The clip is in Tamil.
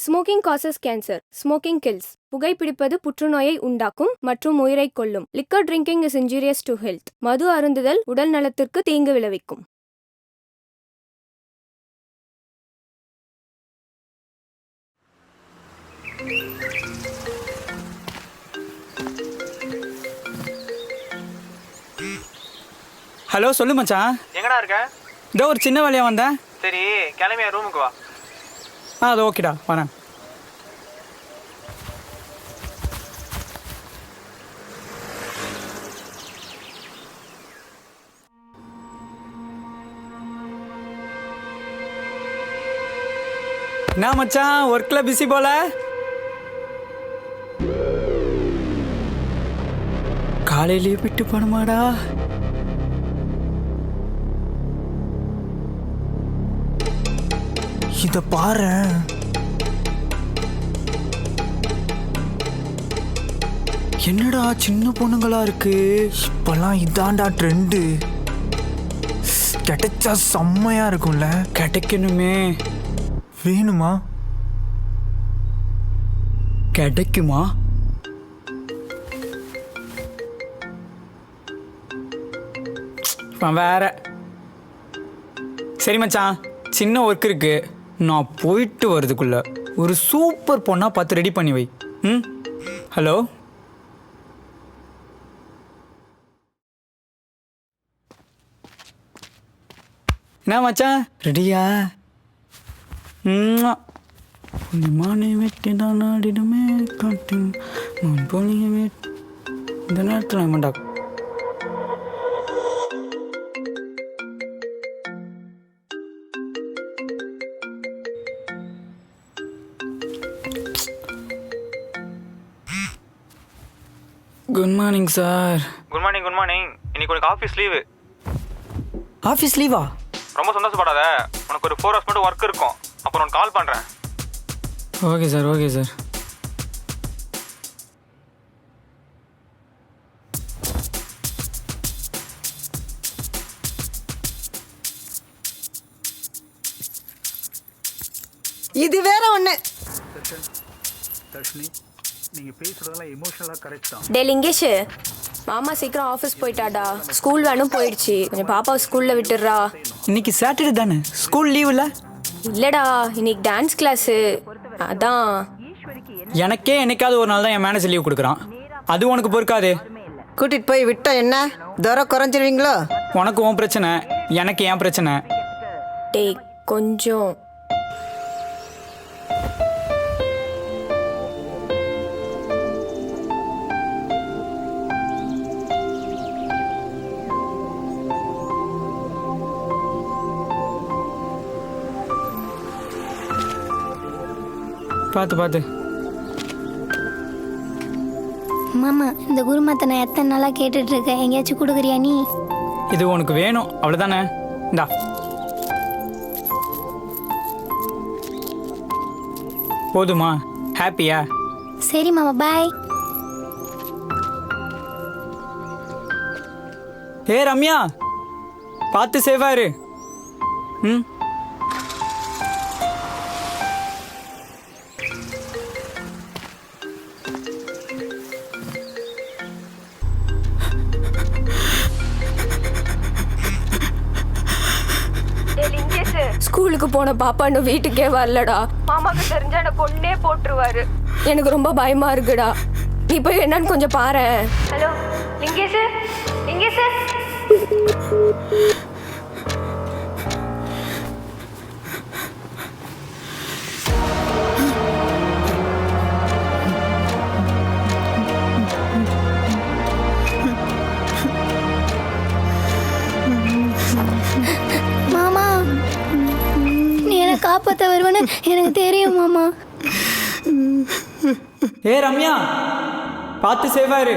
Smoking causes cancer. Smoking kills. புகைப்பிடிப்பது புற்றுநோயை உண்டாக்கும் மற்றும் உயிரை கொல்லும். Liquor drinking is injurious to health. மது அருந்துதல் உடல் நலத்திற்கு தீங்கு விளைவிக்கும். ஹலோ, சொல்லு மச்சான். எங்கடா இருக்க? இதோ ஒரு சின்ன வேலையா வந்தேன். சரி, கிளம்பிய ரூமுக்கு வா. அது ஓகேடா, வரேன். என்ன மச்சான், ஒர்க்ல பிஸி போல? காலையிலேயே விட்டு போனமாடா. இத பாரு, என்னடா சின்ன பொண்ணுங்களா இருக்கு. இப்பெல்லாம் இதாண்டா ட்ரெண்டு. கிடைச்சா செம்மையா இருக்கும்ல. கிடைக்கணுமே. வேணுமா? கிடைக்குமா? வேற. சரி மச்சான், சின்ன ஒர்க் இருக்கு. நான் போயிட்டு வரதுக்குள்ள ஒரு சூப்பர் பொண்ணா பார்த்து ரெடி பண்ணி வை. ம். ஹலோ, என்ன மச்சான், ரெடியா? மானை வெட்டி தான் நாடிடுமே காட்டு நான் போனீங்க. இந்த நேரத்தில் வேண்டாம். Good morning sir. Good morning. Good morning. இன்னைக்கு உனக்கு ஆஃபீஸ் லீவு. ஆஃபீஸ் லீவா? ரொம்ப சந்தோஷப்படாத. உனக்கு ஒரு 4 hours மட்டும் ஒர்க் இருக்கும். அப்புறம் உனக்கு கால் பண்ணுறேன். Okay sir, okay sir. இது வேற ஒண்ணு. தர்ஷினி, நீங்க பேசுறதெல்லாம் எமோஷனலா கரெக்ட் தான். டே லிங்கேஷ், மாமா சீக்கிரம் ஆஃபீஸ் போயிட்டாடா. ஸ்கூல் வேணும் போயிடுச்சு. கொஞ்சம் பாப்பாவை ஸ்கூல்ல விட்டுடுறா. இன்னைக்கு சாட்டர்டே தானே, ஸ்கூல் லீவ் இல்லை? இல்லடா, இன்னைக்கு டான்ஸ் கிளாஸு. அதான். எனக்கே என்னைக்காவது ஒரு நாள் தான் என் மேனேஜர் லீவ் கொடுக்குறான். அது உனக்கு பொறுக்காது. கூட்டிட்டு போய் விட்டா என்ன தூரம் குறைஞ்சிருவீங்களோ? உனக்கு உன் பிரச்சனை, எனக்கு என் பிரச்சனை. டே கொஞ்சம். பார்த்து பார்த்து. மாமா, இந்த குருமாத்தை நான் எத்தனை நாளாக கேட்டுட்டு இருக்கேன். எங்கேயாச்சும் கொடுக்குறியா நீ? இது உனக்கு வேணும் அவ்வளோதானே? இந்தா. போதுமா? ஹாப்பியா? சரி மாமா, பாய். ஏ ரம்யா, பார்த்து சேவாரு. ம். ஸ்கூலுக்கு போன பாப்பா இன்னும் வீட்டுக்கே வரலடா. மாமாக்கு தெரிஞ்சா என்ன கொன்னே போட்டுருவாரு. எனக்கு ரொம்ப பயமா இருக்குடா. நீ போய் என்னன்னு கொஞ்சம் பாரு. ஹலோ லிங்கேஷ், லிங்கேஷ். மாமா, நீ என்னை காப்பாற்ற வருவேன்னு எனக்கு தெரியும் மாமா. ஏ ரம்யா, பார்த்து சேவாரு.